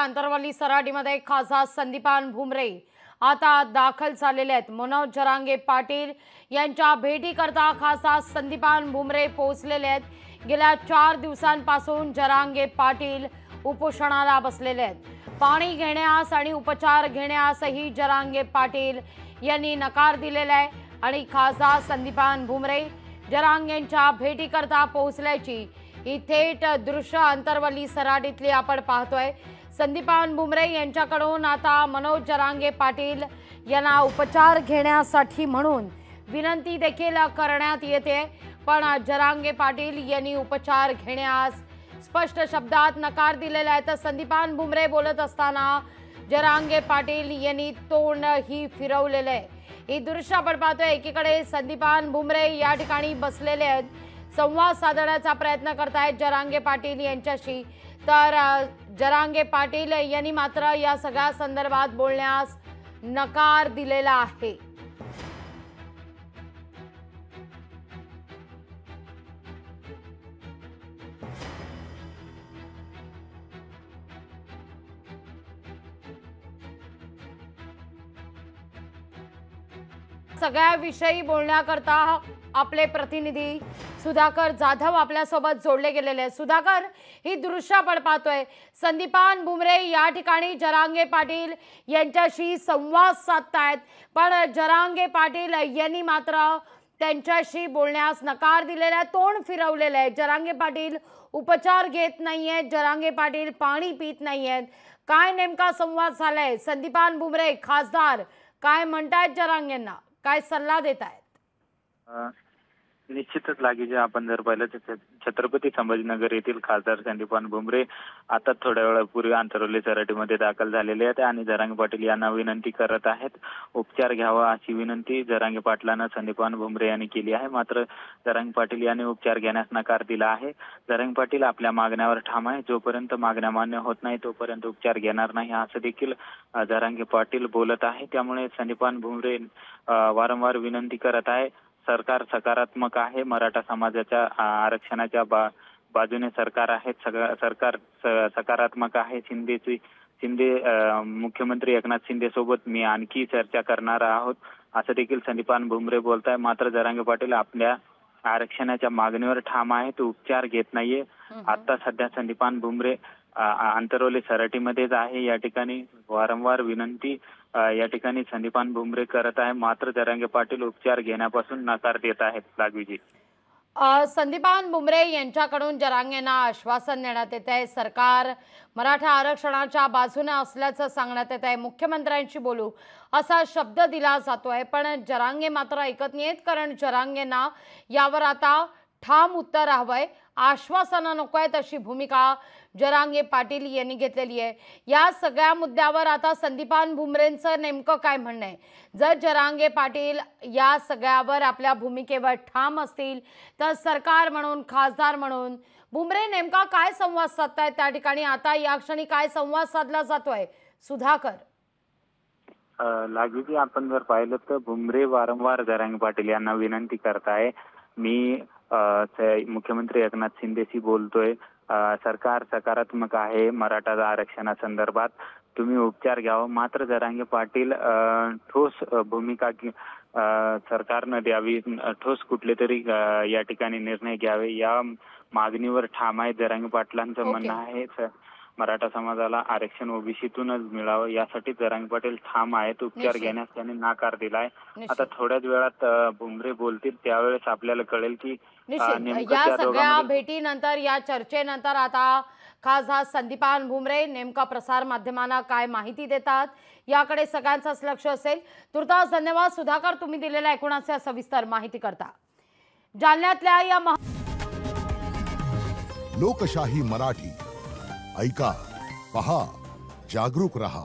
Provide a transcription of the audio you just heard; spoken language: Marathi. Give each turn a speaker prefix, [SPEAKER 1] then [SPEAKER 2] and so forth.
[SPEAKER 1] आंतरवली सराटीमध्ये खासदार संदीपान भुमरे आता दाखल झालेले आहेत। मनोज जरांगे पाटील यांच्या भेटीकरता खासदार संदीपान भुमरे पोहोचलेले आहेत। गेल्या 4 दिवसांपासून जरांगे पाटील उपोषणाला बसलेले आहेत। पाणी घेण्यास आणि उपचार घेण्यासही जरांगे पाटील यांनी नकार दिलेला आहे आणि खासदार संदीपान भुमरे जरांगेंच्या भेटीकरता पोहोचल्याची ही थेट दृश्य आंतरवली सराटीतली आपण पाहतोय। संदीपान भुमरे यांच्याकडून आता मनोज जरांगे पाटील यांना उपचार घेण्यासाठी म्हणून विनंती देखील करण्यात येते, पण जरांगे पाटील यांनी उपचार घेण्यास स्पष्ट शब्दात नकार दिलेला आहे। तर संदीपान भुमरे बोलत असताना जरांगे पाटील यांनी तोंड ही फिरवलेले आहे। ही दृश्य आपण पाहतोय। एकीकडे संदीपान भुमरे या ठिकाणी बसलेले आहेत, संवाद साधण्याचा प्रयत्न करतायत जरांगे पाटील यांच्याशी, तर जरांगे पाटील यांनी मात्र या सगळ्या संदर्भात बोलण्यास नकार दिलेला आहे। सगळ्याविषयी बोलण्याकरता आपले प्रतिनिधी सुधाकर जाधव आपल्यासोबत जोडले गेलेले आहेत। सुधाकर, ही दृश्य आपण पाहतोय। संदीपान भुमरे या ठिकाणी जरांगे पाटील यांच्याशी संवाद साधतायत, पण जरांगे पाटील यांनी मात्र त्यांच्याशी बोलण्यास नकार दिलेला आहे, तोंड फिरवलेलं आहे। जरांगे पाटील उपचार घेत नाहीयेत, जरांगे पाटील पाणी पित नाहीयेत। काय नेमका संवाद झालाय? संदीपान भुमरे खासदार काय म्हणतायत जरांगेंना, काय सल्ला देत आहेत?
[SPEAKER 2] निश्चितच लागीचे आपण जर पाहिलं तर छत्रपती संभाजीनगर येथील खासदार संदीपान भुमरे आता थोड्या वेळापूर्वी आंतरवली सराटीमध्ये दाखल झालेले आहेत आणि जरांगे पाटील यांना विनंती करत आहेत, उपचार घ्यावा अशी विनंती जरांगे पाटलांना संदीपान भुमरे यांनी केली आहे। मात्र जरांगे पाटील यांनी उपचार घेण्यास नकार दिला आहे। जरांगे पाटील आपल्या मागण्यावर ठाम आहे, जोपर्यंत मागण्या मान्य होत नाही तोपर्यंत उपचार घेणार नाही असं देखील जरांगे पाटील बोलत आहे। त्यामुळे संदीपान भुमरे वारंवार विनंती करत आहे, सरकार सकारात्मक आहे, मराठा समाजाच्या आरक्षणाच्या बाजूने सरकार आहे, सरकार सकारात्मक आहे। मुख्यमंत्री एकनाथ शिंदे सोबत मी आणखी चर्चा करणार आहोत असं देखील संदीपान भुमरे बोलत आहे। मात्र जरांगे पाटील आपल्या आरक्षणाच्या मागणीवर ठाम आहेत, उपचार घेत नाहीये। आता सध्या संदीपान भुमरे आंतरवली सराटीमध्येच आहे। या ठिकाणी वारंवार विनंती या ठिकाणी संदीपान भुमरे करत आहे, मात्र जरांगे पाटील उपचार घेण्यापासून नकार देत आहेत। लागवीजी,
[SPEAKER 1] संदीपान भुमरे यांच्याकडून जरांगेंना आश्वासन देण्यात येत आहे, सरकार मराठा आरक्षणाच्या बाजूने असल्याचं सांगण्यात येत आहे, मुख्यमंत्र्यांशी बोलू असा शब्द दिला जातोय, पण जरांगे मात्र ऐकत नाहीत, कारण जरांगेंना यावर आता ठाम उत्तर हवंय, आश्वासनं नकोय अशी भूमिका जरांगे पाटील यांनी घेतलेली आहे। या सगळ्या मुद्द्यावर आता संदीपान भुमरेंचं नेमकं काय म्हणणं आहे? जर जरांगे पाटील या सगळ्यावर आपल्या भूमिकेवर ठाम असतील तर सरकार म्हणून, खासदार म्हणून भुमरे नेमका काय संवाद साधतायत त्या ठिकाणी? आता या क्षणी काय संवाद साधला जातोय? सुधाकर,
[SPEAKER 2] लागवी आपण जर पाहिलं तर भुमरे वारंवार जरांगे पाटील यांना विनंती करताय, मी मुख्यमंत्री एकनाथ शिंदेशी बोलतोय, सरकार सकारात्मक आहे मराठा आरक्षणासंदर्भात, तुम्ही उपचार घ्यावा। मात्र जरांगे पाटील ठोस भूमिका सरकारनं द्यावी, ठोस कुठले तरी या ठिकाणी निर्णय घ्यावे या मागणीवर ठाम आहे। जरांगे पाटलांचं म्हणणं आहे मराठा समाजाला आरक्षण ओबीसीतूनच मिळावं, यासाठी जरांगे पाटील ठाम आहेत। उपचार घेण्यास त्यांनी नकार दिलाय। आता थोड्याच वेळात भुमरे बोलतील, त्यावेळेस आपल्याला कळेल की
[SPEAKER 1] या सगळ्या भेटीनंतर, या चर्चेनंतर आता खासदार संदीपान भुमरे नेमका प्रसार माध्यमांना काय माहिती देतात याकडे सगळ्यांचंच लक्ष असेल। तुर्तास धन्यवाद सुधाकर, तुम्ही दिलेल्या एकूणाच्या सविस्तर माहिती करता। जालन्यातल्या या
[SPEAKER 3] लोकशाही मराठी ऐका, पहा, जागरूक रहा।